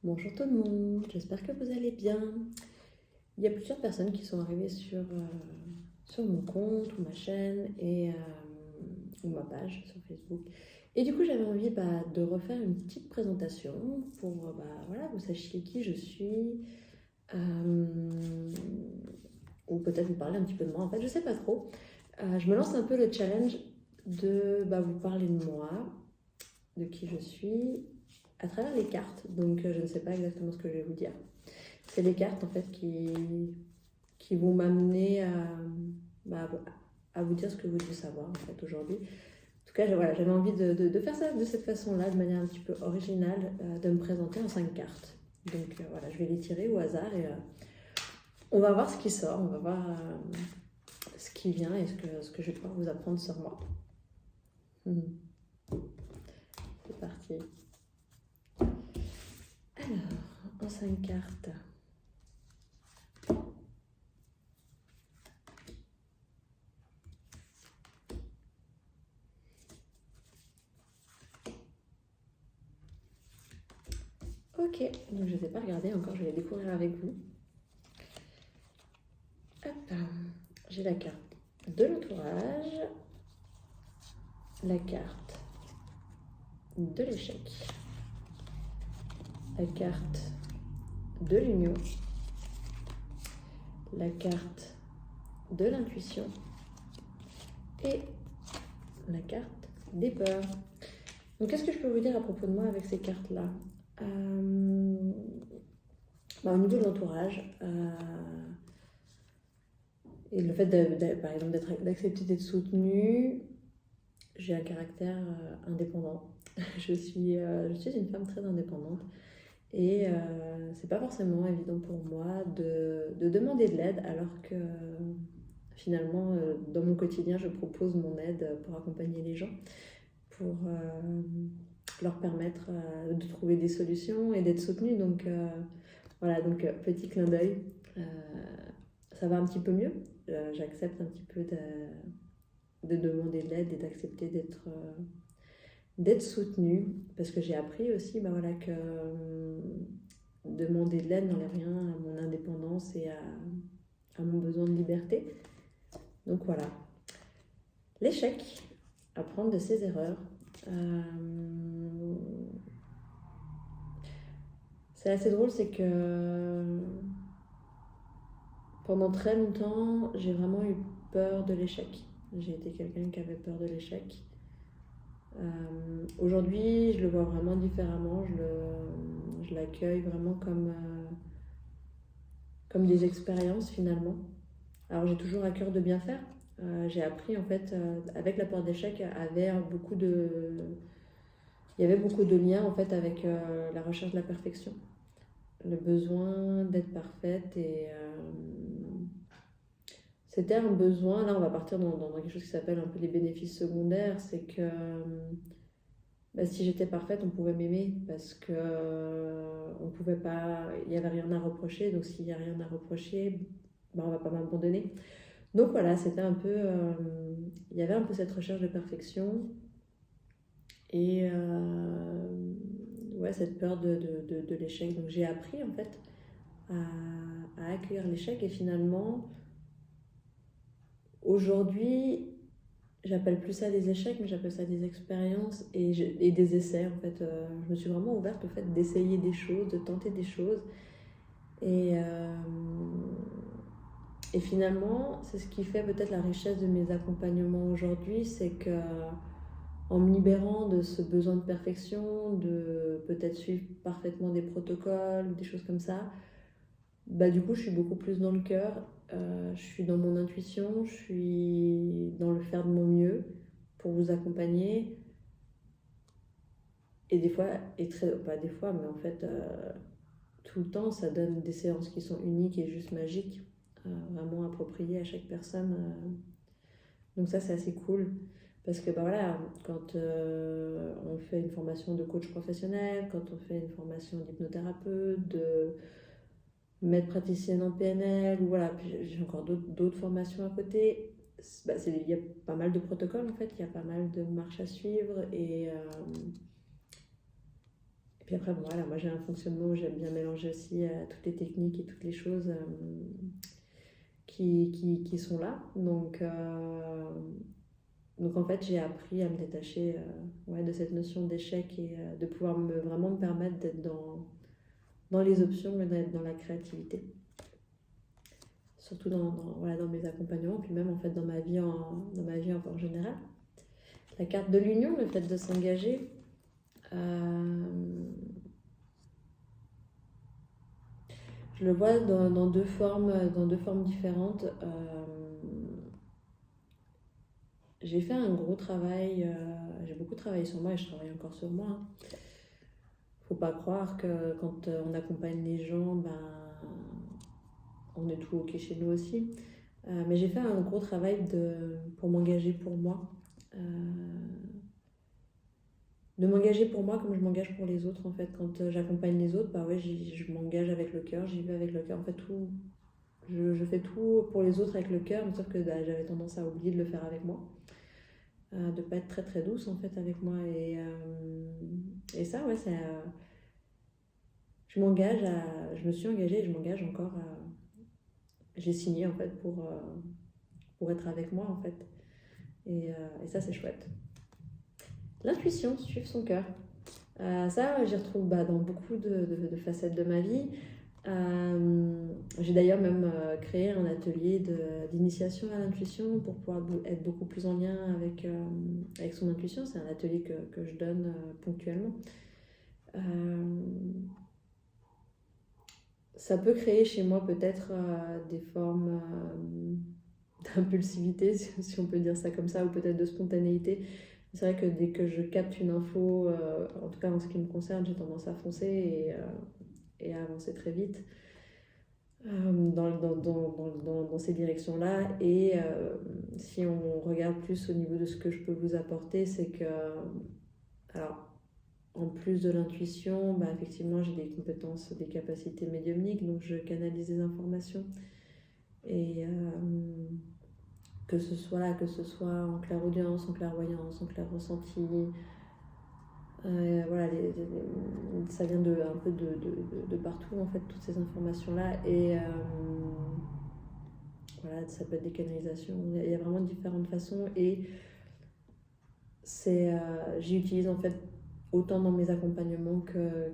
Bonjour tout le monde, j'espère que vous allez bien. Il y a plusieurs personnes qui sont arrivées sur mon compte ou ma chaîne ou ma page sur Facebook. Et du coup, j'avais envie de refaire une petite présentation pour voilà, vous sachiez qui je suis, euh, ou peut-être vous parler un petit peu de moi. En fait, je sais pas trop. Je me lance un peu le challenge de vous parler de moi, de qui je suis, à travers les cartes. Donc, je ne sais pas exactement ce que je vais vous dire. C'est les cartes en fait qui vont m'amener bah, à vous dire ce que vous devez savoir en fait aujourd'hui. En tout cas, voilà, j'avais envie de faire ça de cette façon-là, de manière un petit peu originale, de me présenter en 5 cartes. Donc voilà, je vais les tirer au hasard et on va voir ce qui sort, on va voir ce qui vient et ce que je vais pouvoir vous apprendre sur moi. C'est parti. Alors, en 5 cartes. Ok, donc je ne les ai pas regardées encore, je vais les découvrir avec vous. Hop, j'ai la carte de l'entourage, la carte de l'échec, la carte de l'union, la carte de l'intuition et la carte des peurs. Donc qu'est-ce que je peux vous dire à propos de moi avec ces cartes-là? Au niveau de l'entourage, et le fait par exemple d'accepter d'être soutenue, j'ai un caractère indépendant. je suis une femme très indépendante et c'est pas forcément évident pour moi de demander de l'aide alors que finalement dans mon quotidien je propose mon aide pour accompagner les gens, pour leur permettre de trouver des solutions et d'être soutenue. Donc voilà, donc petit clin d'œil. Ça va un petit peu mieux. J'accepte un petit peu de demander de l'aide et d'accepter d'être soutenue, parce que j'ai appris aussi que demander de l'aide n'enlève rien à mon indépendance et à mon besoin de liberté. Donc voilà. L'échec, apprendre de ses erreurs. C'est assez drôle, c'est que pendant très longtemps, j'ai vraiment eu peur de l'échec. J'ai été quelqu'un qui avait peur de l'échec. Aujourd'hui, je le vois vraiment différemment. Je l'accueille vraiment comme des expériences finalement. Alors j'ai toujours à cœur de bien faire. J'ai appris en fait avec la peur d'échec, il y avait beaucoup de liens en fait avec la recherche de la perfection, le besoin d'être parfaite et c'était un besoin. Là, on va partir dans quelque chose qui s'appelle un peu les bénéfices secondaires. C'est que si j'étais parfaite, on pouvait m'aimer parce que on pouvait pas, il n'y avait rien à reprocher. Donc, s'il n'y a rien à reprocher, on va pas m'abandonner. Donc voilà, c'était un peu, il y avait un peu cette recherche de perfection et ouais, cette peur de l'échec. Donc, j'ai appris en fait à accueillir l'échec et finalement, aujourd'hui, j'appelle plus ça des échecs, mais j'appelle ça des expériences et des essais en fait. Je me suis vraiment ouverte au fait d'essayer des choses, de tenter des choses. Et, et finalement, c'est ce qui fait peut-être la richesse de mes accompagnements aujourd'hui, c'est que en me libérant de ce besoin de perfection, de peut-être suivre parfaitement des protocoles, des choses comme ça, du coup, je suis beaucoup plus dans le cœur, je suis dans mon intuition, je suis dans le faire de mon mieux pour vous accompagner. Et des fois, pas des fois, mais en fait, tout le temps, ça donne des séances qui sont uniques et juste magiques, vraiment appropriées à chaque personne. Donc ça, c'est assez cool. Parce que voilà, quand on fait une formation de coach professionnel, quand on fait une formation d'hypnothérapeute, de maître praticienne en PNL, ou voilà, puis j'ai encore d'autres formations à côté. Il y a pas mal de protocoles en fait, il y a pas mal de marches à suivre Puis après, bon, voilà, moi j'ai un fonctionnement où j'aime bien mélanger aussi toutes les techniques et toutes les choses qui sont là. Donc en fait, j'ai appris à me détacher de cette notion d'échec et de pouvoir vraiment me permettre d'être dans les options et d'être dans la créativité. Surtout dans mes accompagnements, puis même en fait dans ma vie en général. La carte de l'union, le fait de s'engager, je le vois dans deux formes différentes. J'ai fait un gros travail, j'ai beaucoup travaillé sur moi et je travaille encore sur moi. Hein. Faut pas croire que quand on accompagne les gens, on est tout ok chez nous aussi. Mais j'ai fait un gros travail pour m'engager pour moi. De m'engager pour moi comme je m'engage pour les autres en fait. Quand j'accompagne les autres, je m'engage avec le cœur, j'y vais avec le cœur. En fait, je fais tout pour les autres avec le cœur, mais sauf que j'avais tendance à oublier de le faire avec moi. De pas être très très douce en fait avec moi. Et ça, ouais, je me suis engagée et je m'engage encore j'ai signé en fait pour être avec moi en fait. Et ça, c'est chouette. L'intuition, suivre son cœur. Ça, j'y retrouve dans beaucoup de facettes de ma vie. J'ai d'ailleurs même créé un atelier d'initiation à l'intuition pour pouvoir être beaucoup plus en lien avec son intuition. C'est un atelier que je donne ponctuellement. Ça peut créer chez moi peut-être des formes d'impulsivité, si on peut dire ça comme ça, ou peut-être de spontanéité. C'est vrai que dès que je capte une info, en tout cas en ce qui me concerne, j'ai tendance à foncer et à avancer très vite dans ces directions-là. Et si on regarde plus au niveau de ce que je peux vous apporter, c'est que, alors, en plus de l'intuition, effectivement, j'ai des compétences, des capacités médiumniques, donc je canalise des informations. Et que ce soit en clairaudience, en clairvoyance, en clair-ressenti, voilà, ça vient un peu de partout en fait, toutes ces informations-là. Et voilà, ça peut être des canalisations, il y a vraiment différentes façons. Et j'utilise en fait autant dans mes accompagnements que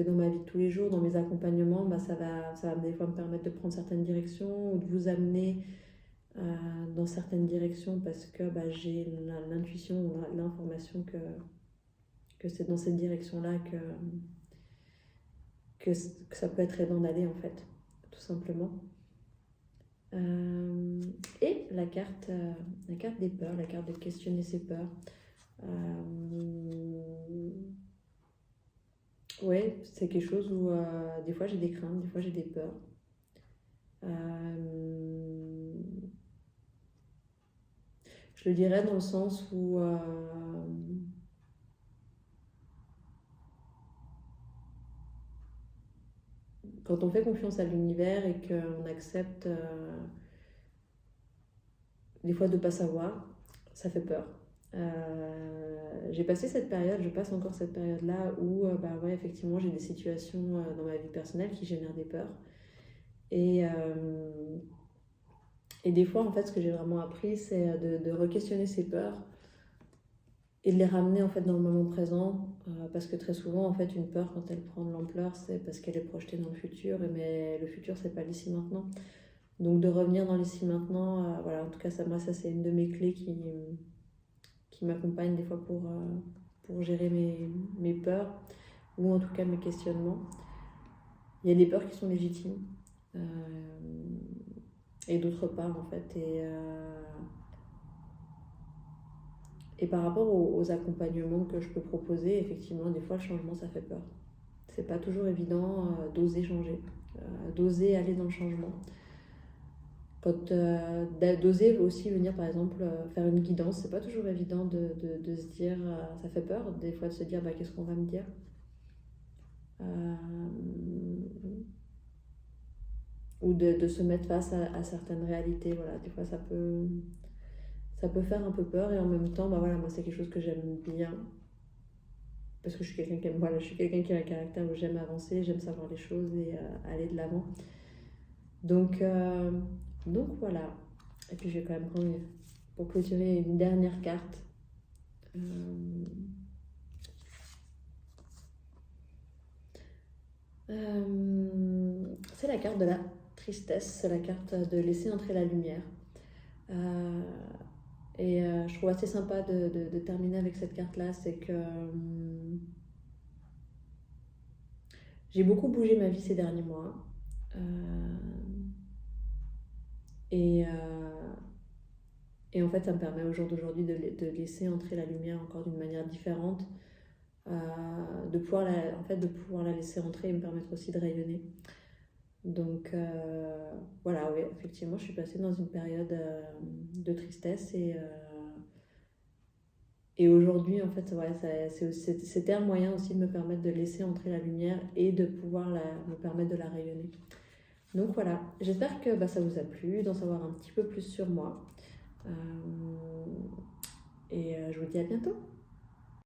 dans ma vie de tous les jours. Dans mes accompagnements, ça va des fois me permettre de prendre certaines directions ou de vous amener dans certaines directions parce que j'ai l'intuition ou l'information que c'est dans cette direction-là que ça peut être aidant d'aller en fait, tout simplement. Et la carte des peurs, la carte de questionner ses peurs. Ouais, c'est quelque chose où des fois j'ai des craintes, des fois j'ai des peurs. Je le dirais dans le sens où quand on fait confiance à l'univers et qu'on accepte des fois de ne pas savoir, ça fait peur. J'ai passé cette période, je passe encore cette période-là où effectivement j'ai des situations dans ma vie personnelle qui génèrent des peurs. Et des fois, en fait, ce que j'ai vraiment appris, c'est de re-questionner ces peurs et de les ramener en fait dans le moment présent, parce que très souvent, en fait, une peur, quand elle prend de l'ampleur, c'est parce qu'elle est projetée dans le futur, mais le futur, c'est pas l'ici maintenant. Donc de revenir dans l'ici maintenant, voilà, en tout cas, ça c'est une de mes clés qui m'accompagne des fois pour gérer mes peurs, ou en tout cas mes questionnements. Il y a des peurs qui sont légitimes, et d'autres pas, en fait. Et par rapport aux accompagnements que je peux proposer, effectivement, des fois, le changement, ça fait peur. C'est pas toujours évident d'oser changer, d'oser aller dans le changement. D'oser aussi venir, par exemple, faire une guidance, c'est pas toujours évident de se dire, ça fait peur, des fois, de se dire, qu'est-ce qu'on va me dire ou de se mettre face à certaines réalités. Voilà, des fois, ça peut faire un peu peur, et en même temps, moi, c'est quelque chose que j'aime bien. parce que je suis quelqu'un qui aime, voilà, je suis quelqu'un qui a un caractère où j'aime avancer, j'aime savoir les choses et aller de l'avant. Donc, voilà. Et puis je vais quand même prendre, pour clôturer, une dernière carte. C'est la carte de la tristesse, c'est la carte de laisser entrer la lumière. Je trouve assez sympa de terminer avec cette carte-là, c'est que j'ai beaucoup bougé ma vie ces derniers mois. Et en fait, ça me permet au jour d'aujourd'hui de laisser entrer la lumière encore d'une manière différente, de pouvoir la laisser entrer et me permettre aussi de rayonner. Donc voilà, oui, effectivement, je suis passée dans une période de tristesse et aujourd'hui, en fait, ouais, c'était un moyen aussi de me permettre de laisser entrer la lumière et de pouvoir me permettre de la rayonner. Donc voilà, j'espère que ça vous a plu, d'en savoir un petit peu plus sur moi. Je vous dis à bientôt.